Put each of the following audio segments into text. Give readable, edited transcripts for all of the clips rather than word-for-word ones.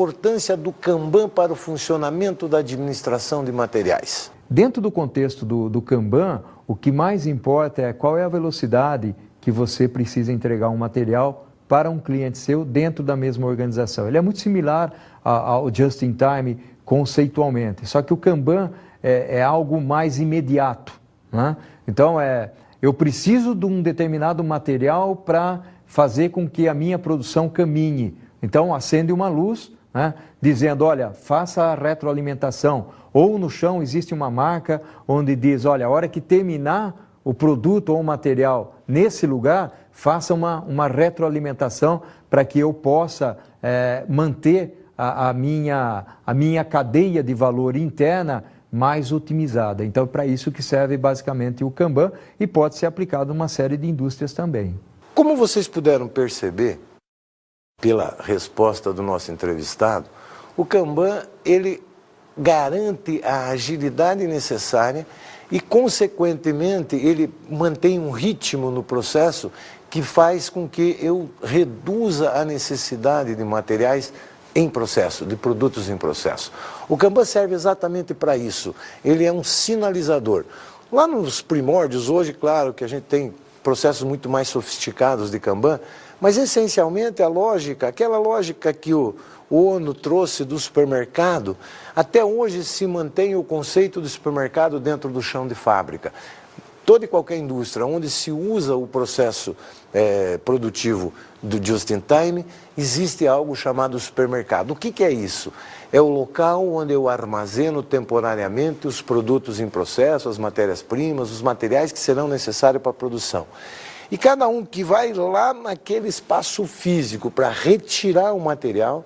importância do Kanban para o funcionamento da administração de materiais? Dentro do contexto do Kanban, o que mais importa é qual é a velocidade que você precisa entregar um material para um cliente seu dentro da mesma organização. Ele é muito similar ao Just-in-Time conceitualmente, só que o Kanban é algo mais imediato, né? Então, eu preciso de um determinado material para fazer com que a minha produção caminhe. Então, acende uma luz, né, dizendo, olha, faça a retroalimentação. Ou no chão existe uma marca onde diz, olha, a hora que terminar o produto ou o material nesse lugar, faça uma retroalimentação para que eu possa manter a minha cadeia de valor interna mais otimizada. Então, para isso que serve basicamente o Kanban e pode ser aplicado em uma série de indústrias também. Como vocês puderam perceber, pela resposta do nosso entrevistado, o Kanban, ele garante a agilidade necessária e, consequentemente, ele mantém um ritmo no processo que faz com que eu reduza a necessidade de materiais em processo, de produtos em processo. O Kanban serve exatamente para isso. Ele é um sinalizador. Lá nos primórdios, hoje, claro que a gente tem processos muito mais sofisticados de Kanban, mas essencialmente a lógica, aquela lógica que o Ono trouxe do supermercado, até hoje se mantém o conceito do supermercado dentro do chão de fábrica. Toda e qualquer indústria onde se usa o processo produtivo do Just-in-Time, existe algo chamado supermercado. O que é isso? É o local onde eu armazeno temporariamente os produtos em processo, as matérias-primas, os materiais que serão necessários para a produção. E cada um que vai lá naquele espaço físico para retirar o material,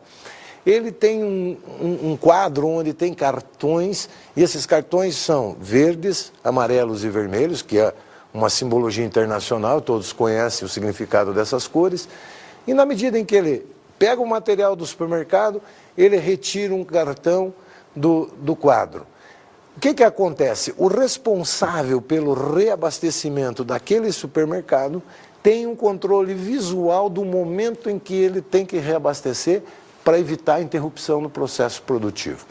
ele tem um quadro onde tem cartões, e esses cartões são verdes, amarelos e vermelhos, que é uma simbologia internacional, todos conhecem o significado dessas cores, e na medida em que ele pega o material do supermercado, ele retira um cartão do quadro. O que acontece? O responsável pelo reabastecimento daquele supermercado tem um controle visual do momento em que ele tem que reabastecer para evitar a interrupção no processo produtivo.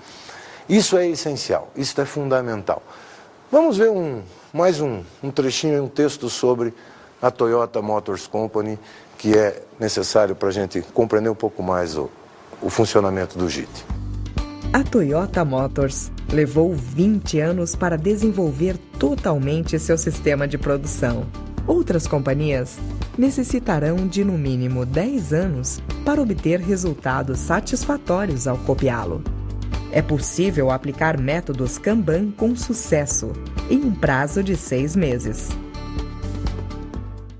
Isso é essencial, isso é fundamental. Vamos ver mais um trechinho, um texto sobre a Toyota Motors Company, que é necessário para a gente compreender um pouco mais o funcionamento do JIT. A Toyota Motors levou 20 anos para desenvolver totalmente seu sistema de produção. Outras companhias necessitarão de no mínimo 10 anos para obter resultados satisfatórios ao copiá-lo. É possível aplicar métodos Kanban com sucesso, em um prazo de 6 meses.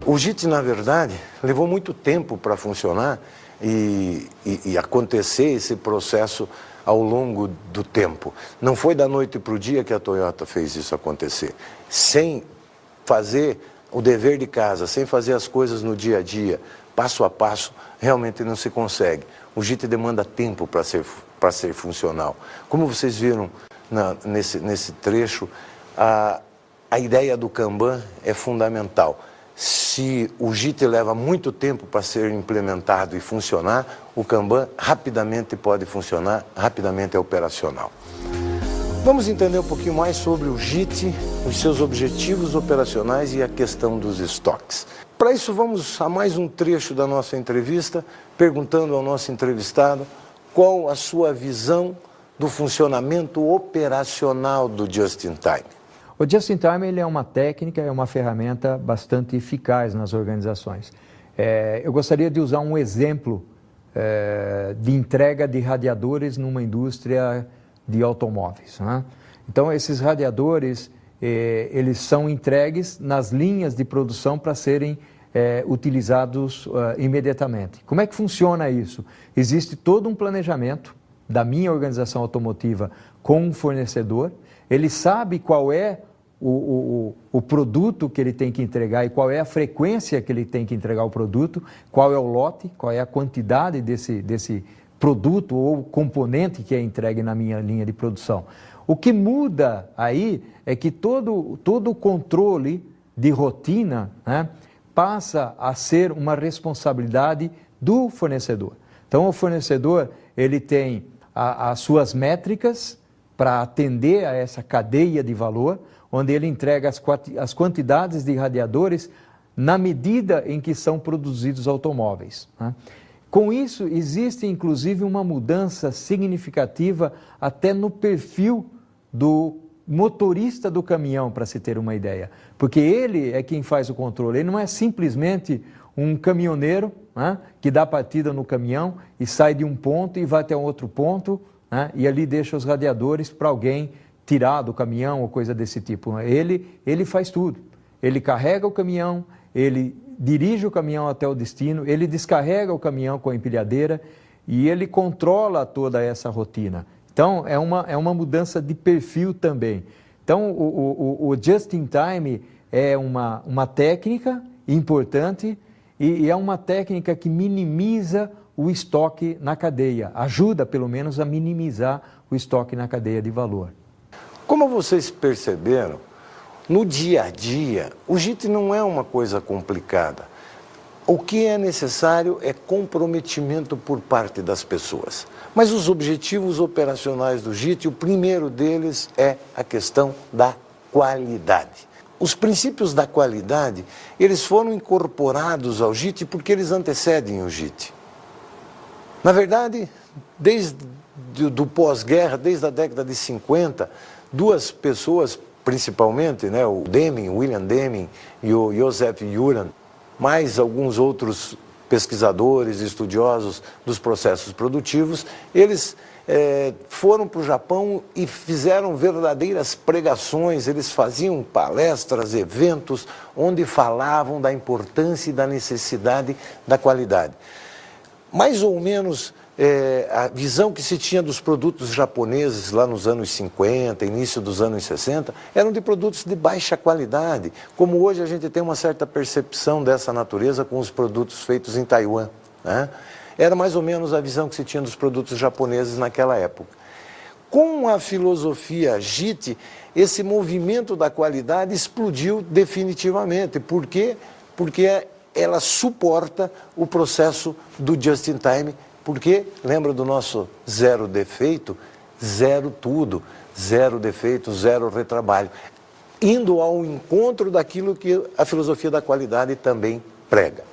O JIT, na verdade, levou muito tempo para funcionar e acontecer esse processo ao longo do tempo. Não foi da noite para o dia que a Toyota fez isso acontecer. Sem fazer o dever de casa, sem fazer as coisas no dia a dia, passo a passo, realmente não se consegue. O JIT demanda tempo para ser funcional. Como vocês viram nesse trecho, a ideia do Kanban é fundamental. Se o JIT leva muito tempo para ser implementado e funcionar, o Kanban rapidamente pode funcionar, rapidamente é operacional. Vamos entender um pouquinho mais sobre o JIT, os seus objetivos operacionais e a questão dos estoques. Para isso, vamos a mais um trecho da nossa entrevista, perguntando ao nosso entrevistado qual a sua visão do funcionamento operacional do Just-in-Time. O Just-in-Time ele é uma técnica, é uma ferramenta bastante eficaz nas organizações. Eu gostaria de usar um exemplo de entrega de radiadores numa indústria de automóveis, né? Então, esses radiadores, eles são entregues nas linhas de produção para serem utilizados imediatamente. Como é que funciona isso? Existe todo um planejamento da minha organização automotiva com um fornecedor, ele sabe qual é o produto que ele tem que entregar e qual é a frequência que ele tem que entregar o produto, qual é o lote, qual é a quantidade desse produto ou componente que é entregue na minha linha de produção. O que muda aí é que todo o controle de rotina, né, passa a ser uma responsabilidade do fornecedor. Então, o fornecedor, ele tem as suas métricas para atender a essa cadeia de valor, onde ele entrega as quantidades de radiadores na medida em que são produzidos automóveis, né? Com isso, existe inclusive uma mudança significativa até no perfil do motorista do caminhão, para se ter uma ideia. Porque ele é quem faz o controle, ele não é simplesmente um caminhoneiro, né, que dá partida no caminhão e sai de um ponto e vai até um outro ponto, né, e ali deixa os radiadores para alguém tirar do caminhão ou coisa desse tipo. Ele faz tudo. Ele carrega o caminhão, ele dirige o caminhão até o destino, ele descarrega o caminhão com a empilhadeira e ele controla toda essa rotina. Então, é uma mudança de perfil também. Então, o just-in-time é uma técnica importante e é uma técnica que minimiza o estoque na cadeia, ajuda pelo menos a minimizar o estoque na cadeia de valor. Como vocês perceberam, no dia a dia, o JIT não é uma coisa complicada. O que é necessário é comprometimento por parte das pessoas. Mas os objetivos operacionais do JIT, o primeiro deles é a questão da qualidade. Os princípios da qualidade, eles foram incorporados ao JIT porque eles antecedem o JIT. Na verdade, desde o pós-guerra, desde a década de 50, duas pessoas, principalmente, né, o William Deming e o Joseph Juran, mais alguns outros pesquisadores e estudiosos dos processos produtivos, eles foram para o Japão e fizeram verdadeiras pregações, eles faziam palestras, eventos, onde falavam da importância e da necessidade da qualidade. Mais ou menos a visão que se tinha dos produtos japoneses lá nos anos 50, início dos anos 60, eram de produtos de baixa qualidade, como hoje a gente tem uma certa percepção dessa natureza com os produtos feitos em Taiwan, né? Era mais ou menos a visão que se tinha dos produtos japoneses naquela época. Com a filosofia JIT, esse movimento da qualidade explodiu definitivamente. Por quê? Porque ela suporta o processo do just-in-time. Porque, lembra do nosso zero defeito? Zero tudo, zero defeito, zero retrabalho. Indo ao encontro daquilo que a filosofia da qualidade também prega.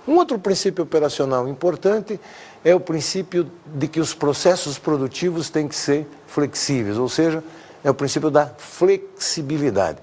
Um outro princípio operacional importante é o princípio de que os processos produtivos têm que ser flexíveis, ou seja, é o princípio da flexibilidade.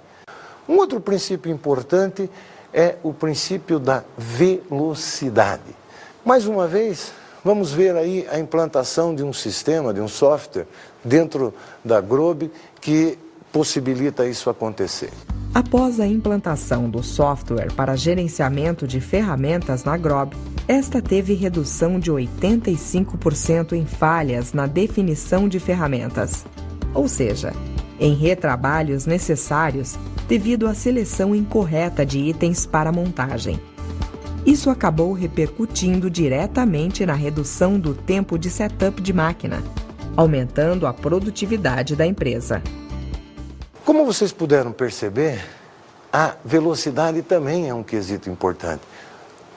Um outro princípio importante é o princípio da velocidade. Mais uma vez, vamos ver aí a implantação de um sistema, de um software dentro da Grob que possibilita isso acontecer. Após a implantação do software para gerenciamento de ferramentas na Grob, esta teve redução de 85% em falhas na definição de ferramentas, ou seja, em retrabalhos necessários devido à seleção incorreta de itens para montagem. Isso acabou repercutindo diretamente na redução do tempo de setup de máquina, aumentando a produtividade da empresa. Como vocês puderam perceber, a velocidade também é um quesito importante.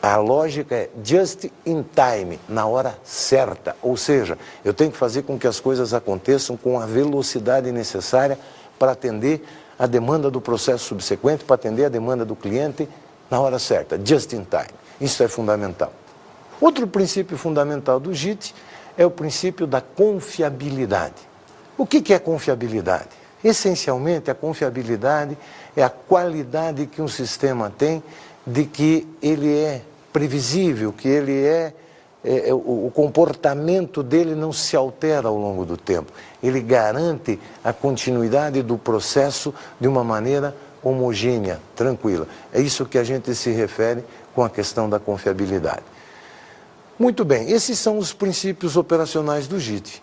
A lógica é just in time, na hora certa. Ou seja, eu tenho que fazer com que as coisas aconteçam com a velocidade necessária para atender a demanda do processo subsequente, para atender a demanda do cliente na hora certa, just in time. Isso é fundamental. Outro princípio fundamental do JIT é o princípio da confiabilidade. O que é confiabilidade? Essencialmente, a confiabilidade é a qualidade que um sistema tem de que ele é previsível, que ele o comportamento dele não se altera ao longo do tempo. Ele garante a continuidade do processo de uma maneira homogênea, tranquila. É isso que a gente se refere com a questão da confiabilidade. Muito bem, esses são os princípios operacionais do JIT.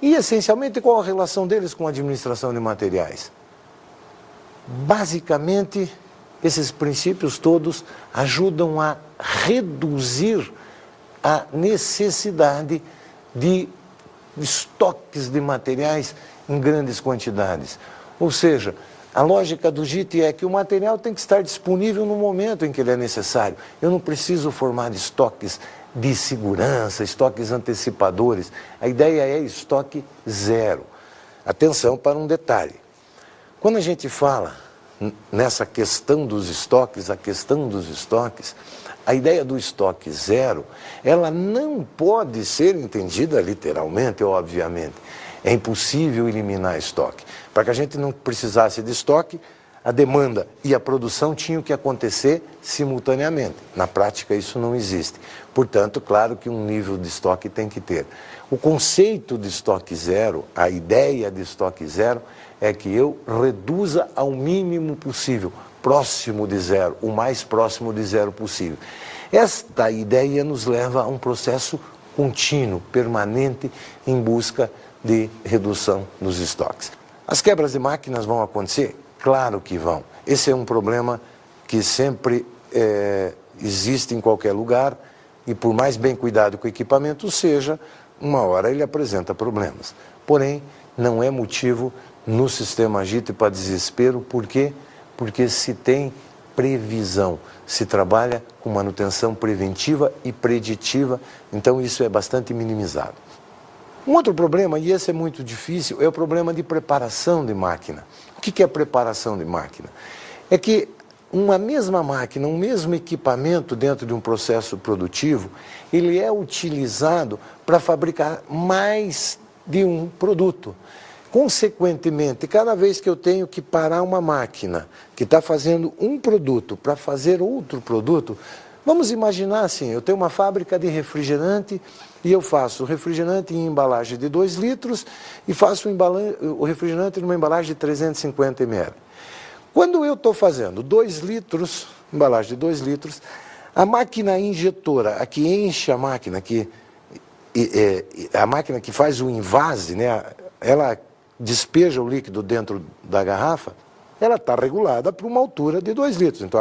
E, essencialmente, qual a relação deles com a administração de materiais? Basicamente, esses princípios todos ajudam a reduzir a necessidade de estoques de materiais em grandes quantidades. Ou seja, a lógica do JIT é que o material tem que estar disponível no momento em que ele é necessário. Eu não preciso formar estoques de segurança, estoques antecipadores. A ideia é estoque zero. Atenção para um detalhe. Quando a gente fala nessa questão dos estoques, a ideia do estoque zero, ela não pode ser entendida literalmente, obviamente. É impossível eliminar estoque. Para que a gente não precisasse de estoque, a demanda e a produção tinham que acontecer simultaneamente. Na prática, isso não existe. Portanto, claro que um nível de estoque tem que ter. O conceito de estoque zero, a ideia de estoque zero, é que eu reduza ao mínimo possível, próximo de zero, o mais próximo de zero possível. Esta ideia nos leva a um processo contínuo, permanente, em busca de redução dos estoques. As quebras de máquinas vão acontecer? Claro que vão. Esse é um problema que sempre existe em qualquer lugar e por mais bem cuidado que o equipamento seja, uma hora ele apresenta problemas. Porém, não é motivo no sistema Agito para desespero. Por quê? Porque se tem previsão, se trabalha com manutenção preventiva e preditiva, então isso é bastante minimizado. Um outro problema, e esse é muito difícil, é o problema de preparação de máquina. O que é preparação de máquina? É que uma mesma máquina, um mesmo equipamento dentro de um processo produtivo, ele é utilizado para fabricar mais de um produto. Consequentemente, cada vez que eu tenho que parar uma máquina que está fazendo um produto para fazer outro produto, vamos imaginar assim, eu tenho uma fábrica de refrigerante e eu faço refrigerante em embalagem de 2 litros e faço o refrigerante numa embalagem de 350 ml. Quando eu estou fazendo 2 litros, embalagem de 2 litros, a máquina injetora, a que enche a máquina que faz o envase, né, ela despeja o líquido dentro da garrafa, ela está regulada para uma altura de 2 litros. Então,